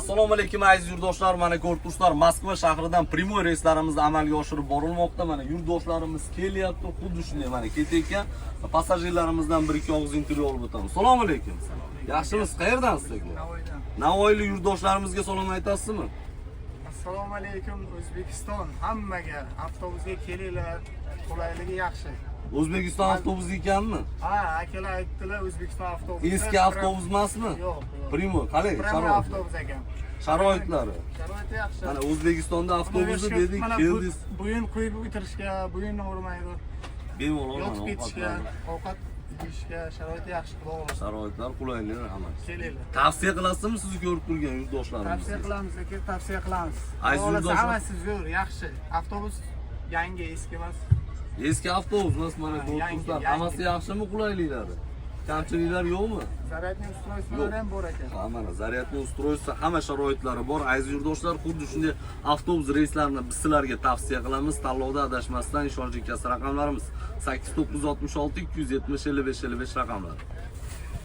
Assalomu alaykum aziz yurtdoshlar, mana ko'rib turibsizlar, Moskva shahridan primoy reyslarimizni amalga oshirib borilmoqda. Mana yurtdoshlarimiz kelyapti, xuddi shunday mana ketayotgan. Passajirlarimizdan bir ikki og'iz intervyu olib o'tamiz. Assalomu alaykum. Yaxshimisiz? Qayerdansiz aka? Navoiydan. Navoiylik yurtdoshlarimizga salom aytasizmi? Assalomu alaykum O'zbekiston. Hammaga avtobusga kelinglar. Qulayligi yaxshi. O'zbekiston avtobusi ekanmi? Ha, akalar aytdilar O'zbekiston avtobusi. Eski avtobus emasmi? Yo'q. Primoy, qalay? Primoy avtobus ekan. Sharoitlari. Sharoiti yaxshi. Mana O'zbekistonda avtobusi dedik, keldingiz. Bugun qo'yib o'tirishga, bugun o'rmaydi. Bemalol Yotib ketishga, ovqat yeyishga sharoiti yaxshi, xudo xohlasa. Sharoitlar qulaylik hammasi. Kelinglar. Tavsiya qilasizmi sizni ko'rib turgan yurtdoshlarimizga? Tavsiya qilamiz aka, tavsiya qilamiz. Aziz yurtdoshlar, hammasi zo'r, yaxshi. Avtobus yangi, eski emas. eski avtobus emas, mana ko'rib turibsizlar. Hammasi yaxshimi, qulayliklari? Kamchiliklar yo'qmi? Zaryadniy ustroyстволari ham bor ekan. Ha, mana zaryadniy ustroyство, hamma sharoitlari bor. Aziz yurtdoshlar, xuddi shunday avtobus reyslarini biz sizlarga tavsiya qilamiz. Tanlovda adashmasdan ishonch kassa raqamlarimiz 8966 270 55 55 raqamlari.